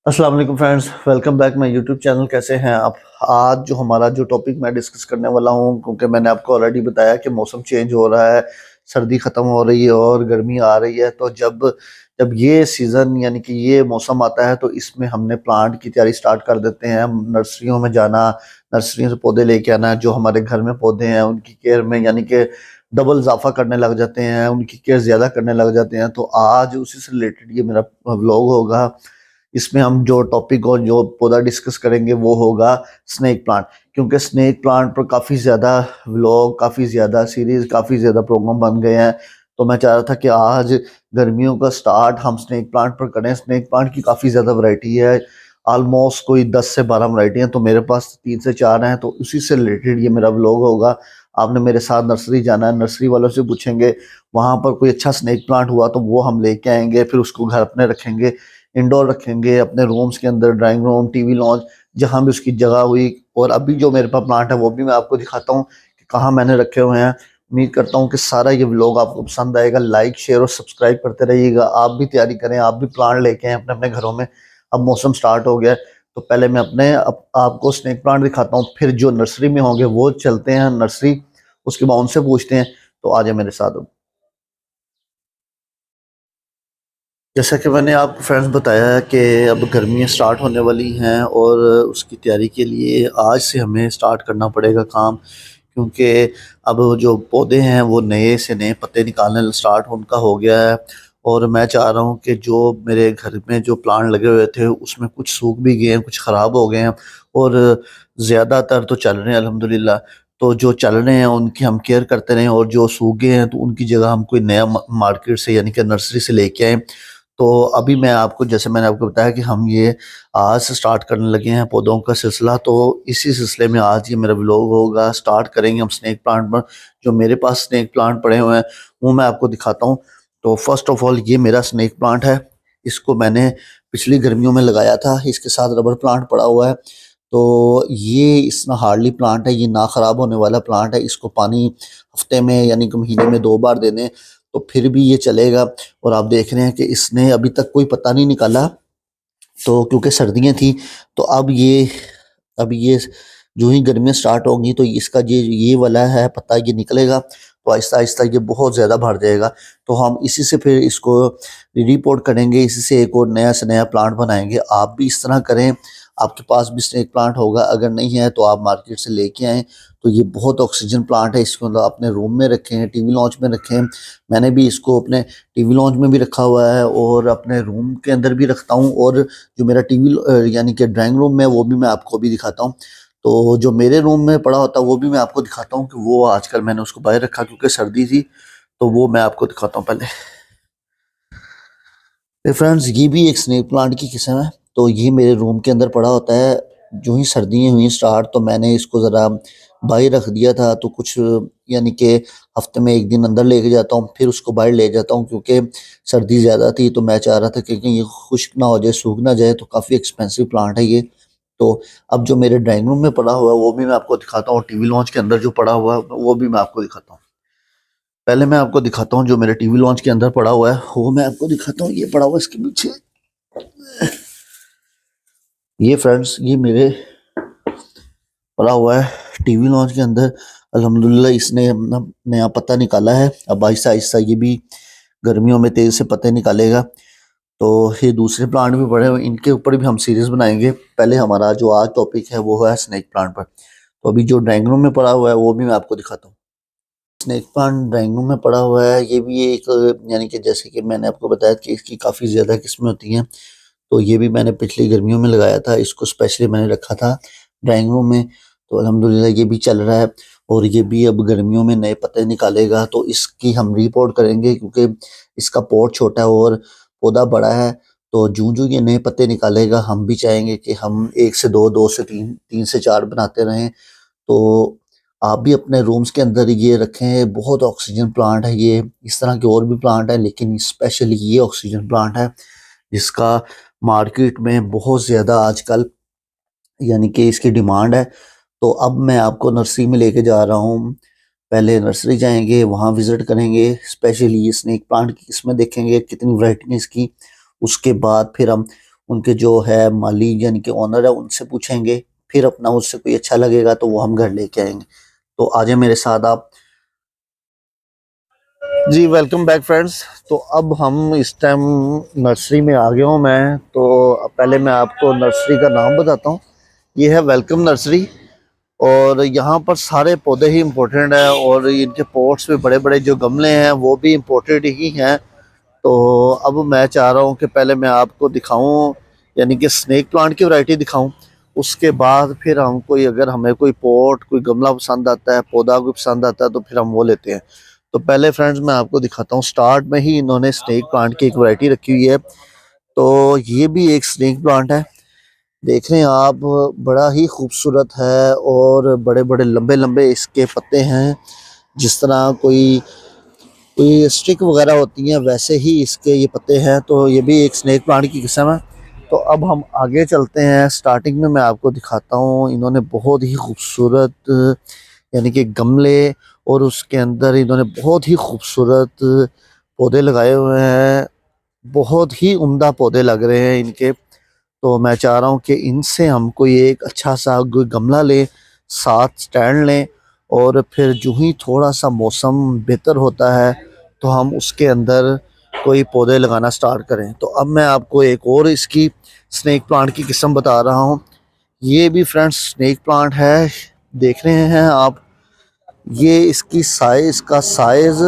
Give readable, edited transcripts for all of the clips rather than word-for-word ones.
अस्सलाम वालेकुम friends, welcome back my YouTube channel. कैसे हैं आप? आज जो हमारा टॉपिक मैं डिस्कस करने वाला हूं, क्योंकि मैंने आपको ऑलरेडी बताया कि मौसम चेंज हो रहा है, सर्दी ख़त्म हो रही है और गर्मी आ रही है। तो जब जब ये सीज़न यानी कि ये मौसम आता है तो इसमें हमने प्लांट की तैयारी स्टार्ट कर देते हैं। हम नर्सरियों में जाना, नर्सरियों से पौधे लेके आना, जो हमारे घर में पौधे हैं उनकी केयर में यानी कि डबल इजाफा करने लग जाते हैं, उनकी केयर ज़्यादा करने लग जाते हैं। तो आज उसी से रिलेटेड ये मेरा व्लॉग होगा। इसमें हम जो टॉपिक और जो पौधा डिस्कस करेंगे वो होगा स्नेक प्लांट, क्योंकि स्नेक प्लांट पर काफ़ी ज़्यादा व्लॉग, काफ़ी ज़्यादा सीरीज, काफ़ी ज़्यादा प्रोग्राम बन गए हैं। तो मैं चाह रहा था कि आज गर्मियों का स्टार्ट हम स्नेक प्लांट पर करें। स्नेक प्लांट की काफ़ी ज़्यादा वैरायटी है, ऑलमोस्ट कोई 10 से 12 वैरायटी हैं, तो मेरे पास 3 से 4 हैं। तो उसी से रिलेटेड ये मेरा व्लॉग होगा। आपने मेरे साथ नर्सरी जाना है, नर्सरी वालों से पूछेंगे, वहाँ पर कोई अच्छा स्नेक प्लांट हुआ तो वो हम लेके आएंगे, फिर उसको घर अपने रखेंगे, इंडोर रखेंगे, अपने रूम्स के अंदर, ड्राइंग रूम, टीवी लॉन्च, जहां भी उसकी जगह हुई। और अभी जो मेरे पास प्लांट है वो भी मैं आपको दिखाता हूँ कि कहाँ मैंने रखे हुए हैं। उम्मीद करता हूँ कि सारा ये व्लॉग आपको पसंद आएगा। लाइक, शेयर और सब्सक्राइब करते रहिएगा। आप भी तैयारी करें, आप भी प्लांट लेके आए अपने अपने घरों में। अब मौसम स्टार्ट हो गया है, तो पहले मैं आपको स्नेक प्लांट दिखाता हूँ, फिर जो नर्सरी में होंगे वो चलते हैं नर्सरी, उसके बाद उनसे पूछते हैं। तो आ जाए मेरे साथ। जैसा कि मैंने आपको फ्रेंड्स बताया है कि अब गर्मियाँ स्टार्ट होने वाली हैं और उसकी तैयारी के लिए आज से हमें स्टार्ट करना पड़ेगा काम, क्योंकि अब जो पौधे हैं वो नए से नए पत्ते निकालने स्टार्ट उनका हो गया है। और मैं चाह रहा हूँ कि जो मेरे घर में जो प्लांट लगे हुए थे उसमें कुछ सूख भी गए हैं, कुछ ख़राब हो गए हैं और ज़्यादातर तो चल रहे हैं अल्हम्दुलिल्लाह। तो जो चल रहे हैं उनकी हम केयर करते रहें, और जो सूख गए हैं तो उनकी जगह हम कोई नया मार्केट से यानी कि नर्सरी से लेके आएँ। तो अभी मैं आपको, जैसे मैंने आपको बताया कि हम ये आज से स्टार्ट करने लगे हैं पौधों का सिलसिला, तो इसी सिलसिले में आज ये मेरा व्लॉग होगा। स्टार्ट करेंगे हम स्नेक प्लांट पर। जो मेरे पास स्नेक प्लांट पड़े हुए हैं वो मैं आपको दिखाता हूँ। तो फर्स्ट ऑफ ऑल ये मेरा स्नेक प्लांट है। इसको मैंने पिछली गर्मियों में लगाया था। इसके साथ रबर प्लांट पड़ा हुआ है। तो ये इतना हार्डली प्लांट है, ये ना ख़राब होने वाला प्लांट है। इसको पानी हफ्ते में यानी कि महीने में 2 बार दे दें तो फिर भी ये चलेगा। और आप देख रहे हैं कि इसने अभी तक कोई पत्ता नहीं निकाला, तो क्योंकि सर्दियाँ थी। तो अब ये जो ही गर्मियाँ स्टार्ट होंगी तो इसका ये वाला है पत्ता, ये निकलेगा तो आहिस्ता आहिस्ता ये बहुत ज़्यादा भर जाएगा। तो हम इसी से फिर इसको रिपोर्ट करेंगे, इसी से एक और नया से नया प्लांट बनाएंगे। आप भी इस तरह करें। आपके पास भी स्नेक प्लांट होगा, अगर नहीं है तो आप मार्केट से लेके आएँ। तो ये बहुत ऑक्सीजन प्लांट है, इसको मतलब अपने रूम में रखें, टीवी लॉन्च में रखें। मैंने भी इसको अपने टीवी लॉन्च में भी रखा हुआ है और अपने रूम के अंदर भी रखता हूँ, और जो मेरा टीवी यानी कि ड्राइंग रूम में वो भी मैं आपको भी दिखाता हूँ। तो जो मेरे रूम में पड़ा होता है वो भी मैं आपको दिखाता हूँ कि वो आजकल मैंने उसको बाहर रखा क्योंकि सर्दी थी। तो वो मैं आपको दिखाता हूँ पहले। तो फ्रेंड्स ये भी एक स्नेक प्लांट की किस्म है। तो ये मेरे रूम के अंदर पड़ा होता है। जो ही सर्दियाँ हुई स्टार्ट तो मैंने इसको ज़रा बाहर रख दिया था। तो कुछ यानी कि हफ्ते में 1 दिन अंदर लेके जाता हूँ, फिर उसको बाहर ले जाता हूँ, क्योंकि सर्दी ज़्यादा थी। तो मैं चाह रहा था कि कहीं ये खुश्क ना हो जाए, सूख ना जाए। तो काफ़ी एक्सपेंसिव प्लांट है ये। तो अब जो मेरे ड्राइंग रूम में पड़ा हुआ है वो भी मैं आपको दिखाता हूँ, टीवी लॉन्च के अंदर जो पड़ा हुआ है वो भी मैं आपको दिखाता हूँ। पहले मैं आपको दिखाता हूँ जो मेरे टीवी लॉन्च के अंदर पड़ा हुआ है वो मैं आपको दिखाता हूँ। ये पड़ा हुआ है इसके पीछे। ये फ्रेंड्स ये मेरे पड़ा हुआ है टीवी लॉन्च के अंदर। अल्हम्दुलिल्लाह इसने अपना नया पत्ता निकाला है। अब आहिस्ता आहिस्ता ये भी गर्मियों में तेज़ से पत्ते निकालेगा। तो ये दूसरे प्लांट भी पड़े हुए, इनके ऊपर भी हम सीरीज बनाएंगे। पहले हमारा जो आज टॉपिक है वो है स्नेक प्लांट पर। तो अभी जो ड्राइंग रूम में पड़ा हुआ है वो भी मैं आपको दिखाता हूँ। स्नेक प्लांट ड्राइंग रूम में पड़ा हुआ है। ये भी एक यानी कि जैसे कि मैंने आपको बताया कि इसकी काफ़ी ज़्यादा किस्में होती हैं। तो ये भी मैंने पिछली गर्मियों में लगाया था। इसको स्पेशली मैंने रखा था ड्राइंग रूम में। तो अल्हम्दुलिल्लाह ये भी चल रहा है और ये भी अब गर्मियों में नए पत्ते निकालेगा। तो इसकी हम रिपोर्ट करेंगे, क्योंकि इसका पॉट छोटा है और पौधा बड़ा है। तो जूं-जूं ये नए पत्ते निकालेगा हम भी चाहेंगे कि हम 1 से 2, 2 से 3, 3 से 4 बनाते रहें। तो आप भी अपने रूम्स के अंदर ये रखें। बहुत ऑक्सीजन प्लांट है ये। इस तरह के और भी प्लांट है, लेकिन स्पेशली ये ऑक्सीजन प्लांट है जिसका मार्केट में बहुत ज़्यादा आजकल यानी कि इसकी डिमांड है। तो अब मैं आपको नर्सरी में लेके जा रहा हूँ। पहले नर्सरी जाएंगे, वहाँ विज़िट करेंगे, स्पेशली ये स्नेक प्लांट की किस्में देखेंगे कितनी वैरायटी है इसकी। उसके बाद फिर हम उनके जो है माली यानी कि ओनर है उनसे पूछेंगे, फिर अपना उससे कोई अच्छा लगेगा तो वो हम घर लेके आएंगे। तो आ जाए मेरे साथ आप। जी वेलकम बैक फ्रेंड्स। तो अब हम इस टाइम नर्सरी में आ गया हूँ मैं। तो पहले मैं आपको नर्सरी का नाम बताता हूँ। ये है वेलकम नर्सरी, और यहाँ पर सारे पौधे ही इम्पोर्टेंट हैं, और इनके पॉट्स भी बड़े बड़े जो गमले हैं वो भी इम्पोर्टेंट ही हैं। तो अब मैं चाह रहा हूँ कि पहले मैं आपको दिखाऊं, यानी कि स्नेक प्लांट की वैरायटी दिखाऊं। उसके बाद फिर हम कोई, अगर हमें कोई पॉट कोई गमला पसंद आता है, पौधा कोई पसंद आता है, तो फिर हम वो लेते हैं। तो पहले फ्रेंड्स मैं आपको दिखाता हूँ, स्टार्ट में ही इन्होंने स्नेक प्लांट की एक वैरायटी रखी हुई है। तो ये भी एक स्नेक प्लांट है, देख रहे हैं आप, बड़ा ही खूबसूरत है और बड़े बड़े लंबे लंबे इसके पत्ते हैं। जिस तरह कोई कोई स्टिक वगैरह होती हैं वैसे ही इसके ये पत्ते हैं। तो ये भी एक स्नेक प्लांट की किस्म है। तो अब हम आगे चलते हैं। स्टार्टिंग में मैं आपको दिखाता हूँ, इन्होंने बहुत ही खूबसूरत यानी कि गमले, और उसके अंदर इन्होंने बहुत ही खूबसूरत पौधे लगाए हुए हैं। बहुत ही उम्दा पौधे लग रहे हैं इनके। तो मैं चाह रहा हूँ कि इनसे हम कोई एक अच्छा सा कोई गमला लें, साथ स्टैंड लें, और फिर जो ही थोड़ा सा मौसम बेहतर होता है तो हम उसके अंदर कोई पौधे लगाना स्टार्ट करें। तो अब मैं आपको एक और इसकी स्नेक प्लांट की किस्म बता रहा हूँ। ये भी फ्रेंड्स स्नेक प्लांट है, देख रहे हैं आप। ये इसकी साइज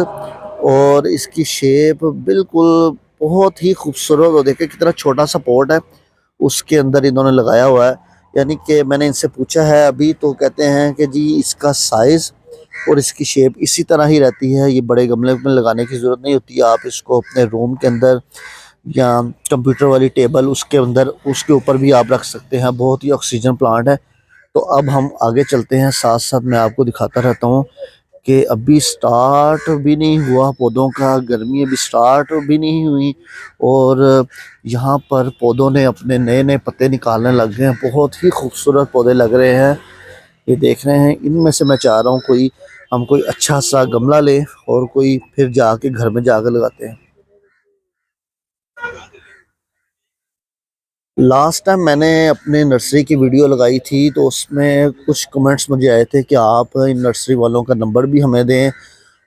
और इसकी शेप बिल्कुल बहुत ही खूबसूरत। और देखिए कितना छोटा सा पॉट है, उसके अंदर इन्होंने लगाया हुआ है। यानी कि मैंने इनसे पूछा है अभी, तो कहते हैं कि जी इसका साइज और इसकी शेप इसी तरह ही रहती है, ये बड़े गमले में लगाने की ज़रूरत नहीं होती। आप इसको अपने रूम के अंदर या कंप्यूटर वाली टेबल उसके अंदर उसके ऊपर भी आप रख सकते हैं। बहुत ही ऑक्सीजन प्लांट है। तो अब हम आगे चलते हैं, साथ साथ मैं आपको दिखाता रहता हूँ कि अभी स्टार्ट भी नहीं हुआ पौधों का, गर्मी अभी स्टार्ट भी नहीं हुई, और यहाँ पर पौधों ने अपने नए नए पत्ते निकालने लग गए हैं। बहुत ही खूबसूरत पौधे लग रहे हैं, ये देख रहे हैं। इनमें से मैं चाह रहा हूँ कोई हम कोई अच्छा सा गमला लें और कोई फिर जाके घर में जाकर लगाते हैं। लास्ट टाइम मैंने अपने नर्सरी की वीडियो लगाई थी, तो उसमें कुछ कमेंट्स मुझे आए थे कि आप इन नर्सरी वालों का नंबर भी हमें दें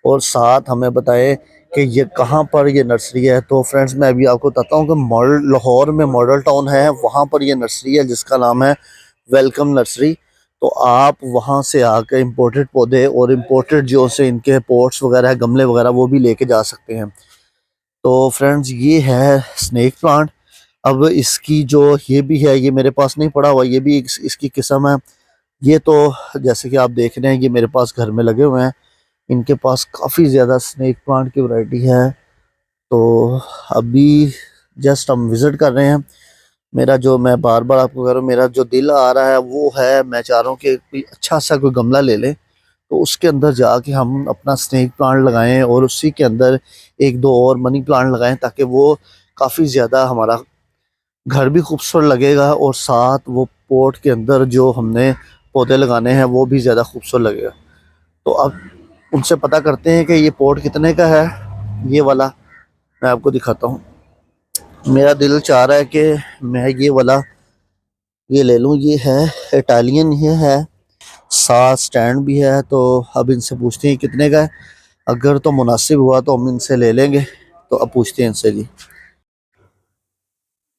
और साथ हमें बताएं कि ये कहाँ पर ये नर्सरी है। तो फ्रेंड्स मैं अभी आपको बताता हूँ कि मॉडल लाहौर में मॉडल टाउन है, वहाँ पर ये नर्सरी है जिसका नाम है वेलकम नर्सरी। तो आप वहाँ से आकर इम्पोर्टेड पौधे और इम्पोर्टेड जो से इनके पॉट्स वगैरह गमले वगैरह वो भी लेके जा सकते हैं। तो फ्रेंड्स ये है स्नेक प्लांट। अब इसकी जो ये भी है, ये मेरे पास नहीं पड़ा हुआ, ये भी इसकी किस्म है। ये तो जैसे कि आप देख रहे हैं ये मेरे पास घर में लगे हुए हैं। इनके पास काफ़ी ज़्यादा स्नेक प्लांट की वैरायटी है। तो अभी जस्ट हम विज़िट कर रहे हैं। मेरा जो, मैं बार बार आपको कह रहा हूँ, मेरा जो दिल आ रहा है वो है, मैं चाह रहा हूँ कि कोई अच्छा सा कोई गमला ले लें, तो उसके अंदर जाके हम अपना स्नेक प्लांट लगाएं और उसी के अंदर एक दो और मनी प्लांट लगाएं, ताकि वो काफ़ी ज़्यादा हमारा घर भी खूबसूरत लगेगा, और साथ वो पॉट के अंदर जो हमने पौधे लगाने हैं वो भी ज़्यादा खूबसूरत लगेगा। तो अब उनसे पता करते हैं कि ये पॉट कितने का है। ये वाला मैं आपको दिखाता हूँ। मेरा दिल चाह रहा है कि मैं ये वाला ये ले लूँ। ये है इटालियन, ये है, साथ स्टैंड भी है। तो अब इनसे पूछते हैं कितने का है, अगर तो मुनासिब हुआ तो हम इनसे ले लेंगे। तो अब पूछते हैं इनसे जी।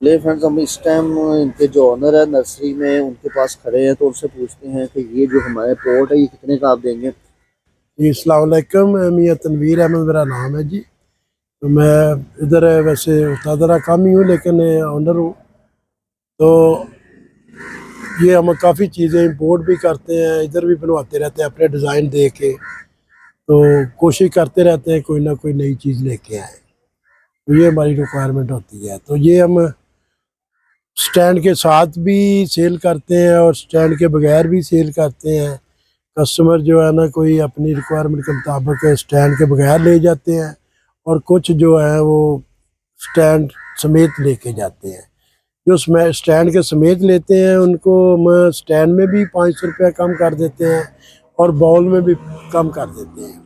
ले फ्रेंड्स, हम इस टाइम इनके जो ओनर है नर्सरी में उनके पास खड़े हैं, तो उनसे पूछते हैं कि ये जो हमारे पॉट है ये कितने का आप देंगे। जी अस्सलाम वालेकुम। मियां तनवीर अहमद मेरा नाम है जी। तो मैं इधर वैसे उस्तादरा काम ही हूँ, लेकिन ऑनर हूँ। तो ये हम काफ़ी चीज़ें इंपोर्ट भी करते हैं, इधर भी बनवाते रहते हैं अपने डिज़ाइन दे के। तो कोशिश करते रहते हैं कोई ना कोई नई चीज़ लेके आए। तो ये हमारी रिक्वायरमेंट होती है। तो ये हम स्टैंड के साथ भी सेल करते हैं और स्टैंड के बगैर भी सेल करते हैं। कस्टमर जो है ना, कोई अपनी रिक्वायरमेंट के मुताबिक स्टैंड के बगैर ले जाते हैं, और कुछ जो है वो स्टैंड समेत लेके जाते हैं। जो स्टैंड के समेत लेते हैं उनको हम स्टैंड में भी 500 रुपया कम कर देते हैं और बाउल में भी कम कर देते हैं।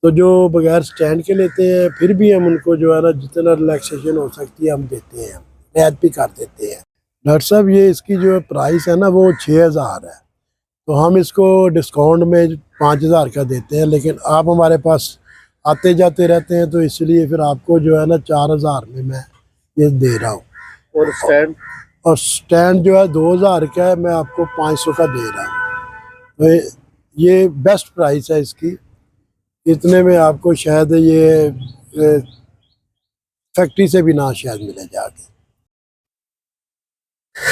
तो जो बगैर स्टैंड के लेते हैं फिर भी हम उनको जो है ना जितना रिलैक्सेशन हो सकती है हम देते हैं। रियायत भी कर देते हैं। डॉक्टर साहब ये इसकी जो प्राइस है ना वो 6000 है, तो हम इसको डिस्काउंट में 5000 का देते हैं, लेकिन आप हमारे पास आते जाते रहते हैं तो इसलिए फिर आपको जो है ना 4000 में मैं ये दे रहा हूँ। और स्टैंड और स्टैंड जो है 2000 का है, मैं आपको 500 का दे रहा हूँ। तो ये बेस्ट प्राइस है इसकी, इतने में आपको शायद ये फैक्ट्री से भी ना शायद मिले जाके।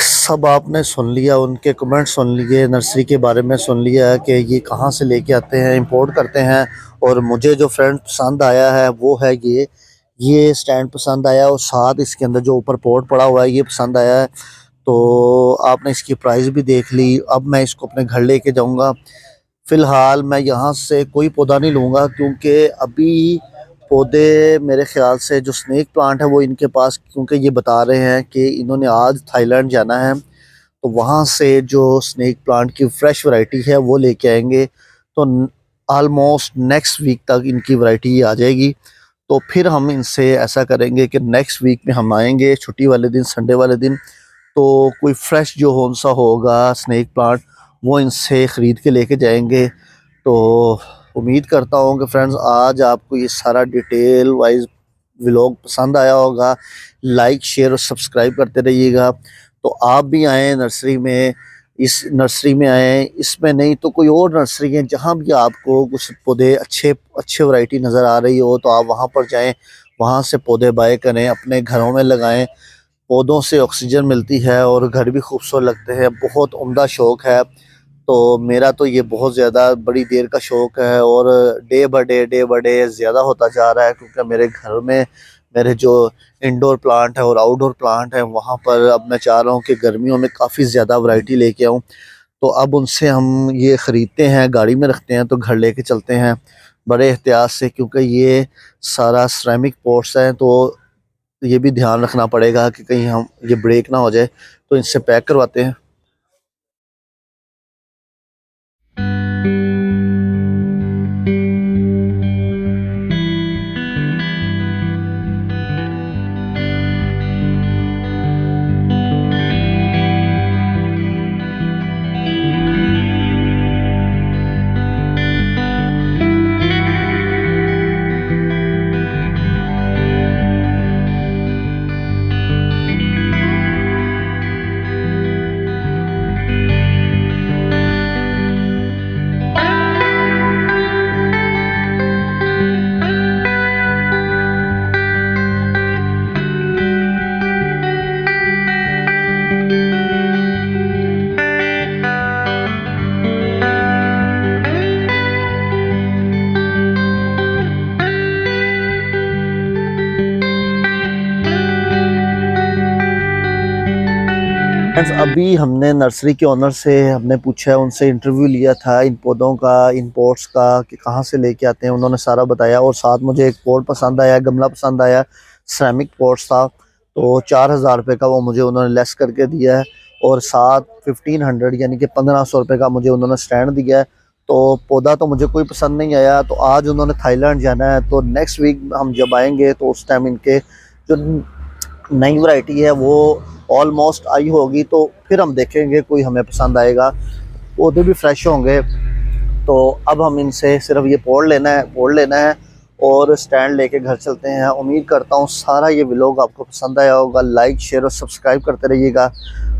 सब आपने सुन लिया, उनके कमेंट सुन लिए, नर्सरी के बारे में सुन लिया कि ये कहाँ से लेके आते हैं, इंपोर्ट करते हैं। और मुझे जो फ्रेंड पसंद आया है वो है ये स्टैंड पसंद आया, और साथ इसके अंदर जो ऊपर पोर्ट पड़ा हुआ है ये पसंद आया है। तो आपने इसकी प्राइस भी देख ली। अब मैं इसको अपने घर लेके जाऊंगा। फ़िलहाल मैं यहाँ से कोई पौधा नहीं लूँगा, क्योंकि अभी पौधे मेरे ख़्याल से जो स्नेक प्लांट है वो इनके पास, क्योंकि ये बता रहे हैं कि इन्होंने आज थाईलैंड जाना है, तो वहाँ से जो स्नेक प्लांट की फ़्रेश वैरायटी है वो लेके आएंगे। तो ऑलमोस्ट नेक्स्ट वीक तक इनकी वैरायटी आ जाएगी। तो फिर हम इनसे ऐसा करेंगे कि नेक्स्ट वीक में हम आएंगे छुट्टी वाले दिन, संडे वाले दिन, तो कोई फ्रेश जो कौन सा होगा स्नेक प्लांट वो इनसे ख़रीद के लेके जाएंगे। तो उम्मीद करता हूँ कि फ्रेंड्स आज आपको ये सारा डिटेल वाइज व्लॉग पसंद आया होगा। लाइक शेयर और सब्सक्राइब करते रहिएगा। तो आप भी आएँ नर्सरी में, इस नर्सरी में आएँ, इसमें नहीं तो कोई और नर्सरी है जहाँ भी आपको कुछ पौधे अच्छे वैरायटी नज़र आ रही हो तो आप वहाँ पर जाएँ, वहाँ से पौधे बाय करें, अपने घरों में लगाएं। पौधों से ऑक्सीजन मिलती है और घर भी खूबसूरत लगते हैं। बहुत उम्दा शौक़ है। तो मेरा तो ये बहुत ज़्यादा बड़ी देर का शौक़ है, और डे बाय डे ज़्यादा होता जा रहा है, क्योंकि मेरे घर में मेरे जो इंडोर प्लांट है और आउटडोर प्लांट है वहाँ पर अब मैं चाह रहा हूँ कि गर्मियों में काफ़ी ज़्यादा वैरायटी लेके आऊँ। तो अब उनसे हम ये ख़रीदते हैं, गाड़ी में रखते हैं, तो घर लेके चलते हैं बड़े एहतियात से, क्योंकि ये सारा सिरेमिक पॉट्स हैं, तो ये भी ध्यान रखना पड़ेगा कि कहीं हम ये ब्रेक ना हो जाए। तो इनसे पैक करवाते हैं। फ्रेंड्स अभी हमने नर्सरी के ओनर से हमने पूछा है, उनसे इंटरव्यू लिया था इन पौधों का, इन पॉट्स का, कि कहाँ से लेके आते हैं। उन्होंने सारा बताया, और साथ मुझे एक पॉट पसंद आया, गमला पसंद आया, सिरेमिक पॉट्स था, तो 4000 रुपये का वो मुझे उन्होंने लेस करके दिया है, और साथ 1500 यानी कि 1500 रुपये का मुझे उन्होंने स्टैंड दिया है। तो पौधा तो मुझे कोई पसंद नहीं आया। तो आज उन्होंने थाईलैंड जाना है, तो नेक्स्ट वीक हम जब आएंगे तो उस टाइम इनके जो नई वैरायटी है वो ऑलमोस्ट आई होगी, तो फिर हम देखेंगे कोई हमें पसंद आएगा, पौधे भी फ्रेश होंगे। तो अब हम इनसे सिर्फ ये पॉट लेना है और स्टैंड लेके घर चलते हैं। उम्मीद करता हूँ सारा ये व्लॉग आपको पसंद आया होगा। लाइक शेयर और सब्सक्राइब करते रहिएगा।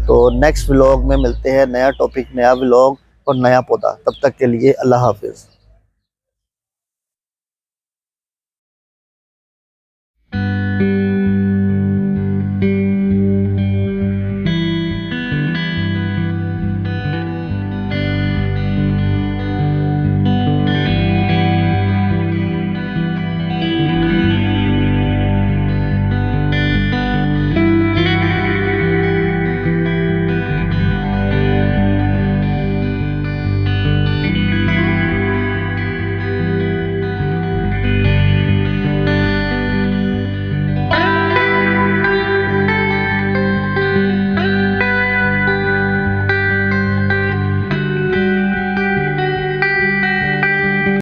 तो नेक्स्ट व्लॉग में मिलते हैं, नया टॉपिक, नया व्लॉग और नया पौधा। तब तक के लिए अल्लाह हाफिज़।